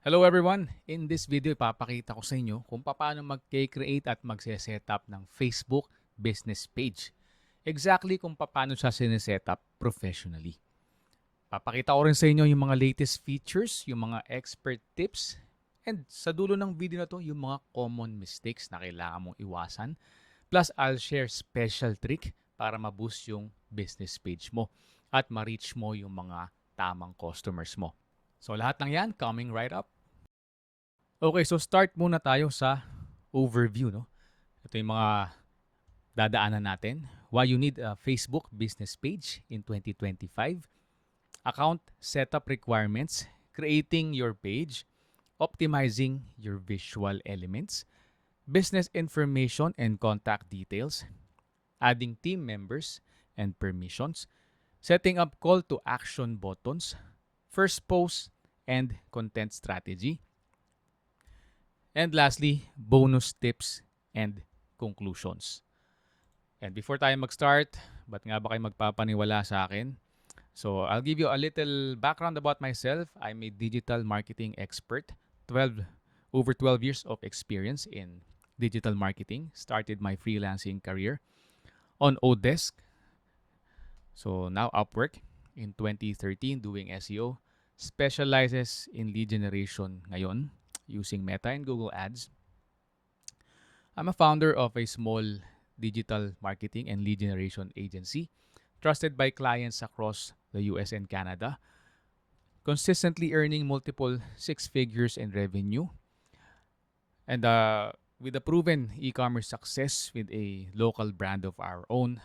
Hello everyone! In this video, ipapakita ko sa inyo kung paano mag-create at magse-setup ng Facebook business page. Exactly kung paano siya sinesetup professionally. Papakita ko rin sa inyo yung mga latest features, yung mga expert tips, and sa dulo ng video na to, yung mga common mistakes na kailangan mong iwasan. Plus, I'll share special trick para ma-boost yung business page mo at ma-reach mo yung mga tamang customers mo. So lahat ng yan coming right up. Okay, so start muna tayo sa overview, no? Ito yung mga dadaanan natin. Why you need a Facebook business page in 2025. Account setup requirements, creating your page, optimizing your visual elements, business information and contact details, adding team members and permissions, setting up call to action buttons, first post and content strategy, and lastly, bonus tips and conclusions. And before tayo mag-start, ba't nga ba kayo magpapaniwala sa akin? So, I'll give you a little background about myself. I'm a digital marketing expert. 12 over 12 years of experience in digital marketing. Started my freelancing career on Odesk. So, now Upwork in 2013 doing SEO. Specializes in lead generation ngayon using Meta and Google Ads. I'm a founder of a small digital marketing and lead generation agency trusted by clients across the US and Canada, consistently earning multiple six figures in revenue. And with a proven e-commerce success with a local brand of our own,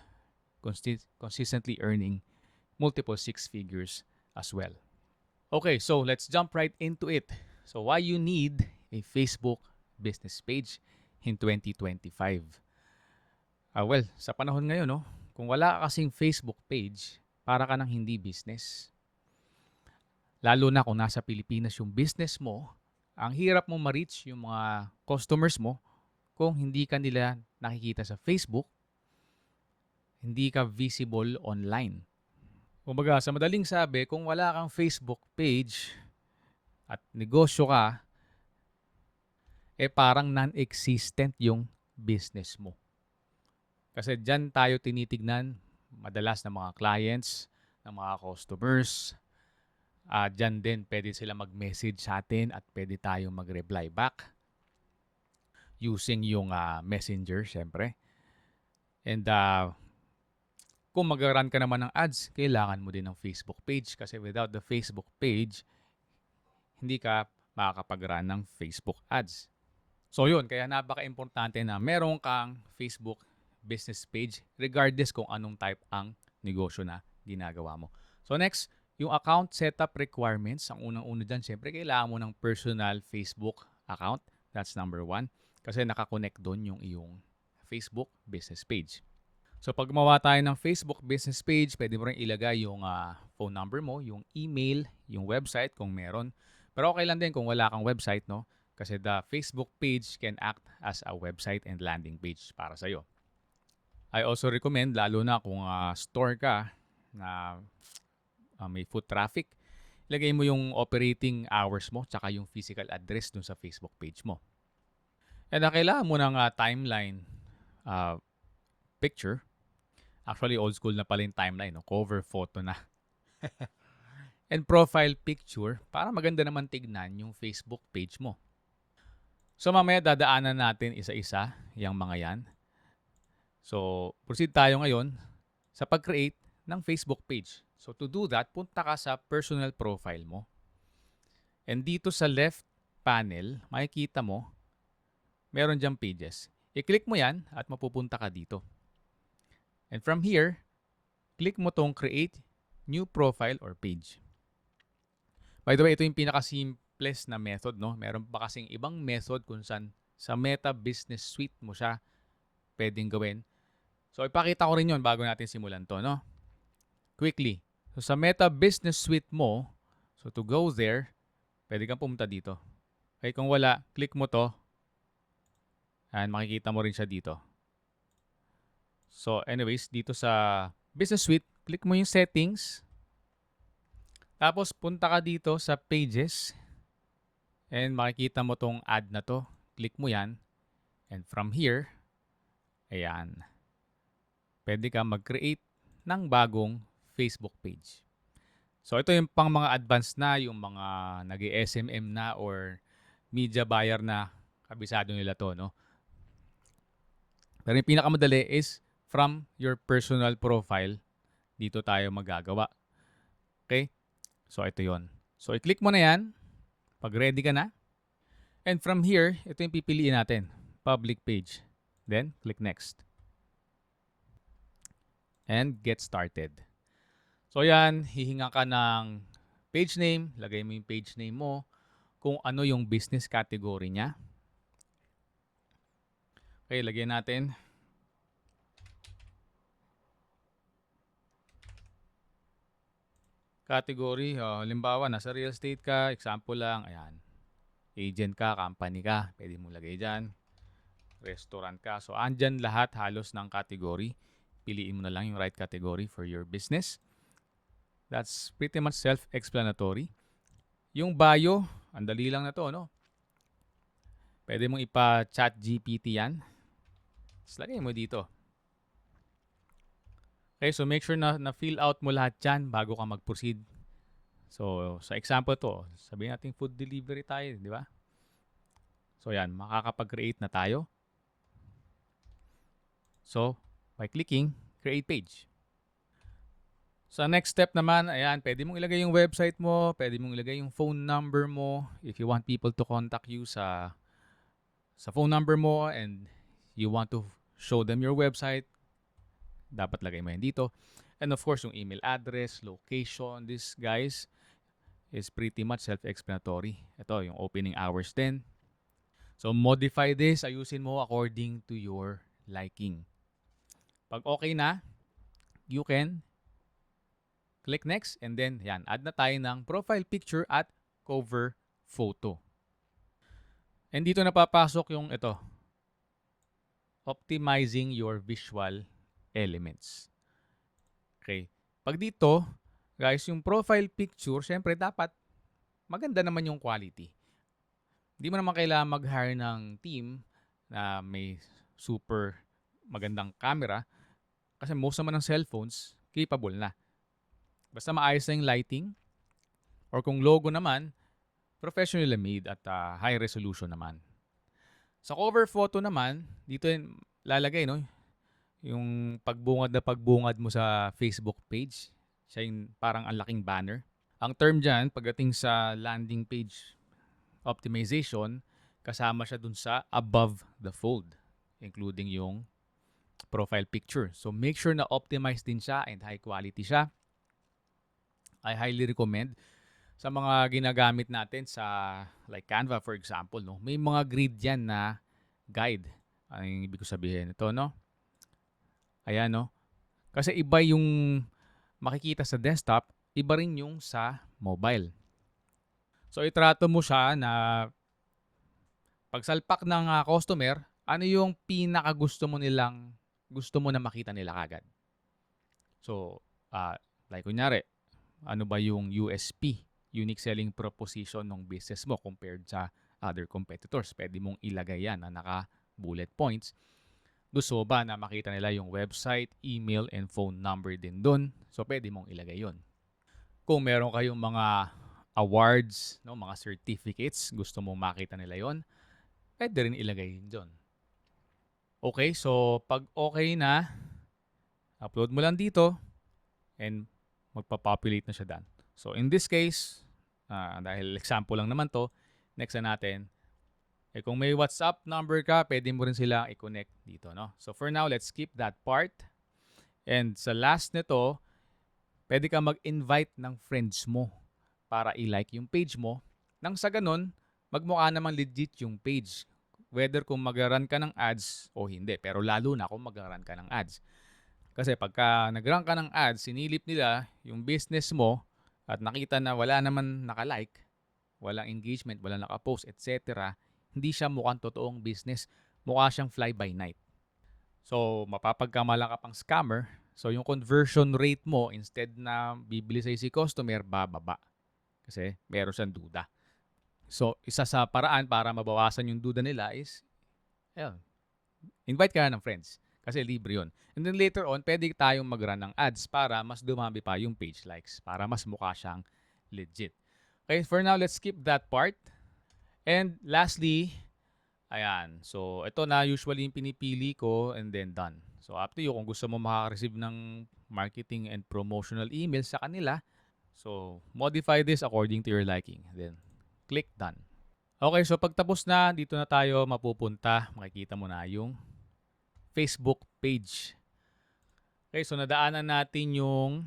consistently earning multiple six figures as well. Okay, so let's jump right into it. So why you need a Facebook business page in 2025? Well, sa panahon ngayon, no, kung wala ka kasing Facebook page, para ka nang hindi business. Lalo na kung nasa Pilipinas yung business mo, ang hirap mo ma-reach yung mga customers mo kung hindi ka nila nakikita sa Facebook, hindi ka visible online. Kumbaga, sa madaling sabi, kung wala kang Facebook page at negosyo ka, parang non-existent yung business mo. Kasi dyan tayo tinitignan madalas ng mga clients, ng mga customers. Dyan din pwede sila mag-message sa atin at pwede tayong mag-reply back using yung messenger syempre. And kung mag-run ka naman ng ads, kailangan mo din ng Facebook page kasi without the Facebook page, hindi ka makakapag-run ng Facebook ads. So yun, kaya napaka-importante na meron kang Facebook business page regardless kung anong type ang negosyo na ginagawa mo. So next, yung account setup requirements. Ang unang-una dyan, syempre kailangan mo ng personal Facebook account. That's number one. Kasi nakakonect doon yung iyong Facebook business page. So pag gumawa tayo ng Facebook business page, pwede mo rin ilagay yung phone number mo, yung email, yung website kung meron. Pero okay lang din kung wala kang website, no? Kasi the Facebook page can act as a website and landing page para sa'yo. I also recommend, lalo na kung store ka na may foot traffic, ilagay mo yung operating hours mo tsaka yung physical address dun sa Facebook page mo. And kailangan mo ng timeline picture. Actually, old school na pala yung timeline, no? Cover photo na. And profile picture para maganda naman tignan yung Facebook page mo. So mamaya dadaanan natin isa-isa yung mga yan. So proceed tayo ngayon sa pag-create ng Facebook page. So to do that, punta ka sa personal profile mo. And dito sa left panel, makikita mo, meron diyang pages. I-click mo yan at mapupunta ka dito. And from here, click mo tong create new profile or page. By the way, ito yung pinaka-simplest na method, no? Meron pa kasing ibang method kung saan sa Meta Business Suite mo siya pwedeng gawin. So, ipakita ko rin yun bago natin simulan to, no? Quickly. So, sa Meta Business Suite mo, so to go there, pwede kang pumunta dito. Okay, kung wala, click mo to. And makikita mo rin siya dito. So, anyways, dito sa Business Suite, click mo yung settings. Tapos, punta ka dito sa pages. And makikita mo tong ad na to. Click mo yan. And from here, ayan, pwede ka mag-create ng bagong Facebook page. So ito yung pang mga advanced na, yung mga nag-SMM na or media buyer na, kabisado nila to, no? Pero yung pinakamadali is from your personal profile, dito tayo magagawa. Okay? So ito yon. So i-click mo na yan pag ready ka na. And from here, ito yung pipiliin natin, public page. Then click next. And get started. So yan, hihinga ka ng page name, lagay mo yung page name mo, kung ano yung business category niya. Okay, lagyan natin. Category, halimbawa, nasa real estate ka, example lang, ayan. Agent ka, company ka, pwede mo lagay dyan. Restaurant ka. So, andyan lahat halos ng category. Piliin mo na lang yung right category for your business. That's pretty much self-explanatory. Yung bio, ang dali lang na to, no? Pwede mong ipa-chat GPT yan. Tapos lagay mo dito. Okay, so make sure na fill out mo lahat yan bago ka mag-proceed. So, sa example to, sabihin natin food delivery tayo, di ba? So, yan, makakapag-create na tayo. So, by clicking, create page. Sa next step naman, ayan, pwede mong ilagay yung website mo, pwede mong ilagay yung phone number mo if you want people to contact you sa phone number mo and you want to show them your website, dapat lagay mo yan dito. And of course, yung email address, location, this guys is pretty much self-explanatory. Ito, yung opening hours din. So, modify this, ayusin mo according to your liking. Pag okay na, you can click next and then yan, add na tayo ng profile picture at cover photo. And dito napapasok yung ito, optimizing your visual elements. Okay. Pag dito, guys, yung profile picture, syempre dapat maganda naman yung quality. Hindi mo naman kailangan mag-hire ng team na may super magandang camera kasi most naman ng cellphones capable na. Basta maayos na yung lighting or kung logo naman, professionally made at high resolution naman. Sa cover photo naman, dito yung lalagay, no? Yung pagbungad mo sa Facebook page. Siya yung parang ang laking banner. Ang term dyan, pagdating sa landing page optimization, kasama siya dun sa above the fold, including yung profile picture. So make sure na optimized din siya and high quality siya. I highly recommend sa mga ginagamit natin sa like Canva for example, no? May mga grid yan na guide. Ano yung ibig ko sabihin? Ito, no? Ayan, no? Kasi iba yung makikita sa desktop, iba rin yung sa mobile. So, itrato mo siya na pagsalpak ng customer, ano yung pinaka gusto mo na makita nila kagad. So, like kunyari, ano ba yung USP, unique selling proposition ng business mo compared sa other competitors? Pwede mong ilagay yan na naka-bullet points. Gusto ba na makita nila yung website, email, and phone number din dun? So, pwede mong ilagay yun. Kung meron kayong mga awards, no, mga certificates, gusto mong makita nila yon, pwede rin ilagay dun. Okay, so pag okay na, upload mo lang dito and magpa-populate na siya dyan. So, in this case, dahil example lang naman to, next na natin, kung may WhatsApp number ka, pwede mo rin sila i-connect dito, no? So for now, let's skip that part. And sa last nito, pwede ka mag-invite ng friends mo para i-like yung page mo. Nang sa ganun, magmukha namang legit yung page. Whether kung mag-run ka ng ads o hindi. Pero lalo na kung mag-run ka ng ads. Kasi pagka nag-run ka ng ads, sinilip nila yung business mo at nakita na wala naman naka-like, walang engagement, walang naka-post, etc., hindi siya mukhang totoong business. Mukha siyang fly-by-night. So, mapapagkamala ka pang scammer. So, yung conversion rate mo, instead na bibili sa'yo si customer, bababa. Kasi meron siyang duda. So, isa sa paraan para mabawasan yung duda nila is, ayun, invite ka na ng friends. Kasi libre yun. And then later on, pwede tayong mag-run ng ads para mas dumami pa yung page likes. Para mas mukha siyang legit. Okay, for now, let's skip that part. And lastly, ayan. So, ito na usually yung pinipili ko and then done. So, up to you kung gusto mo makaka-receive ng marketing and promotional emails sa kanila. So, modify this according to your liking. Then, click done. Okay, so pagtapos na, dito na tayo mapupunta. Makikita mo na yung Facebook page. Okay, so nadaanan natin yung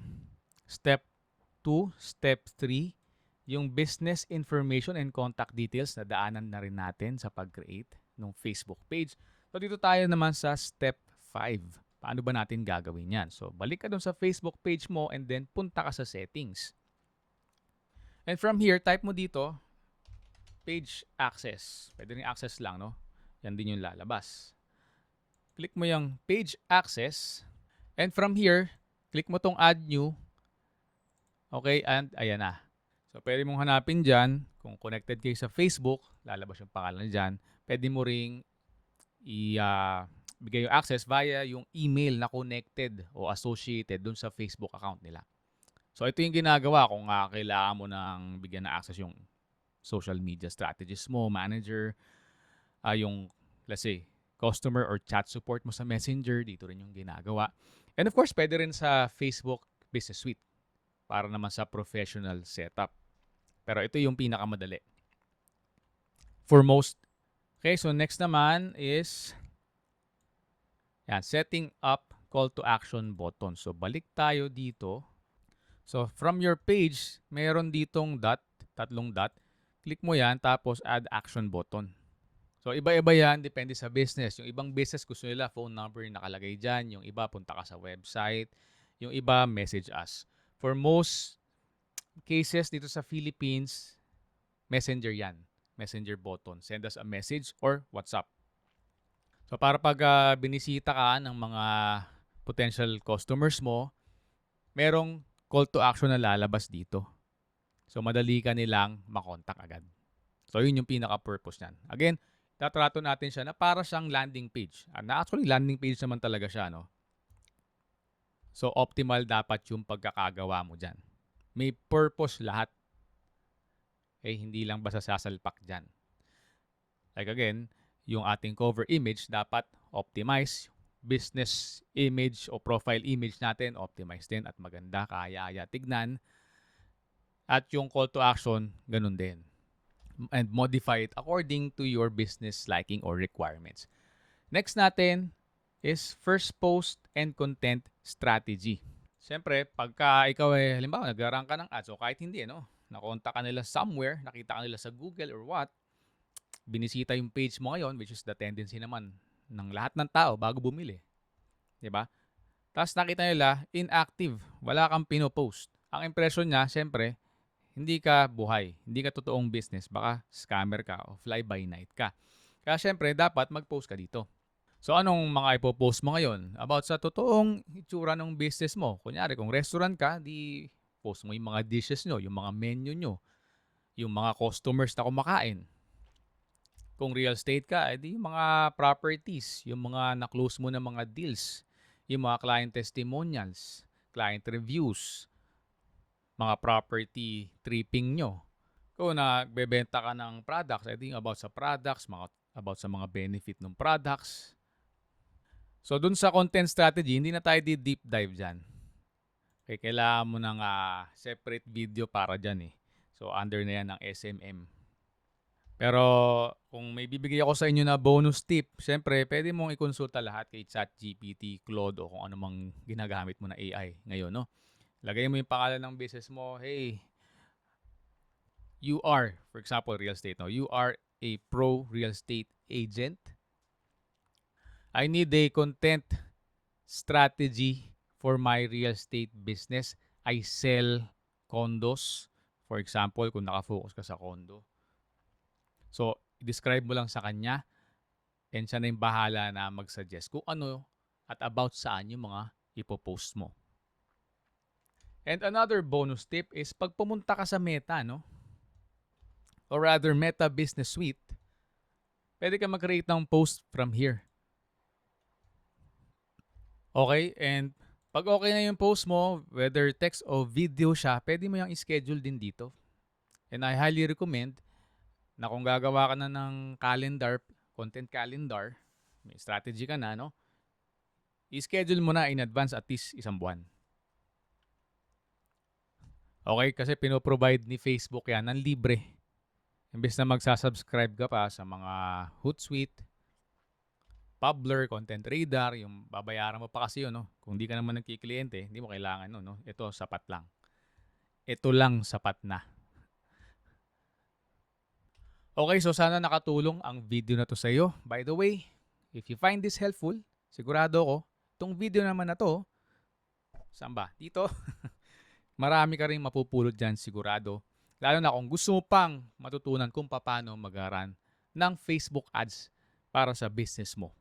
step 2, step 3, yung business information and contact details, nadaanan na rin natin sa pag-create ng Facebook page. So dito tayo naman sa step 5. Paano ba natin gagawin yan? So balik ka dun sa Facebook page mo and then punta ka sa settings. And from here, type mo dito, page access. Pwede rin access lang, no? Yan din yung lalabas. Click mo yung page access. And from here, click mo tong add new. Okay, and ayan na. So, pwede mong hanapin dyan, kung connected kayo sa Facebook, lalabas yung pangalan dyan. Pwede mo ring bigay yung access via yung email na connected o associated dun sa Facebook account nila. So, ito yung ginagawa kung kailangan mo nang bigyan ng access yung social media strategist mo, manager, yung, let's say, customer or chat support mo sa Messenger, dito rin yung ginagawa. And of course, pwede rin sa Facebook Business Suite para naman sa professional setup. Pero ito yung pinakamadali for most. Okay, so next naman is yan, setting up call to action button. So balik tayo dito. So from your page, meron ditong dot, tatlong dot. Click mo yan, tapos add action button. So iba-iba yan, depende sa business. Yung ibang business gusto nila phone number yung nakalagay dyan. Yung iba punta ka sa website. Yung iba message us. For most cases dito sa Philippines, Messenger yan. Messenger button. Send us a message or WhatsApp. So para pag binisita ka ng mga potential customers mo, merong call to action na lalabas dito. So madali ka nilang makontak agad. So yun yung pinaka-purpose niyan. Again, tatrato natin siya na para siyang landing page. Na actually landing page naman talaga siya, no? So optimal dapat yung pagkakagawa mo dyan. May purpose lahat. Hindi lang basta sasalpak dyan. Like again, yung ating cover image dapat optimize. Business image o profile image natin, optimize din at maganda, kaya tignan. At yung call to action, ganun din. And modify it according to your business liking or requirements. Next natin is first post and content strategy. Siyempre, pagka ikaw halimbawa, nag-rank ka ng ads o kahit hindi, no? Nakontak ka nila somewhere, nakita ka nila sa Google or what, binisita yung page mo ngayon, which is the tendency naman ng lahat ng tao bago bumili. Diba? Tapos nakita nila, inactive, wala kang pinopost. Ang impression niya, siyempre, hindi ka buhay, hindi ka totoong business, baka scammer ka o fly-by-night ka. Kaya siyempre, dapat mag-post ka dito. So anong mga ipopost mo ngayon? About sa totoong itsura ng business mo. Kunyari, kung restaurant ka, di post mo yung mga dishes nyo, yung mga menu nyo, yung mga customers na kumakain. Kung real estate ka, edi yung mga properties, yung mga na-close mo na mga deals, yung mga client testimonials, client reviews, mga property tripping nyo. Kung nagbebenta ka ng products, edi about sa products, about sa mga benefit ng products. So, dun sa content strategy, hindi na tayo deep dive dyan. Okay, kailangan mo ng separate video para dyan . So, under na yan ng SMM. Pero, kung may bibigay ako sa inyo na bonus tip, syempre, pwede mong ikonsulta lahat kay ChatGPT, Claude, o kung ano mang ginagamit mo na AI ngayon, no? Lagay mo yung pangalan ng business mo. Hey, you are, for example, real estate, no? You are a pro real estate agent. I need a content strategy for my real estate business. I sell condos. For example, kung nakafocus ka sa condo. So, describe mo lang sa kanya and siya na yung bahala na mag-suggest kung ano at about saan yung mga ipopost mo. And another bonus tip is pag pumunta ka sa Meta, no? or rather Meta Business Suite, pwede ka mag-create ng post from here. Okay? And pag okay na yung post mo, whether text o video siya, pwede mo yung schedule din dito. And I highly recommend na kung gagawa ka na ng calendar, content calendar, may strategy ka na, no? I-schedule mo na in advance at least isang buwan. Okay? Kasi pinoprovide ni Facebook yan ng libre. Imbes na magsasubscribe ka pa sa mga Hootsuite, Publer, Content Radar, yung babayaran mo pa kasi yun, no? Kung di ka naman nagkikliyente, hindi mo kailangan, no? Ito, sapat lang. Ito lang, sapat na. Okay, so sana nakatulong ang video na to sa iyo. By the way, if you find this helpful, sigurado ko, itong video naman na to, saan ba? Dito. Marami ka rin mapupulot dyan, sigurado. Lalo na kung gusto mo pang matutunan kung paano mag-run ng Facebook ads para sa business mo.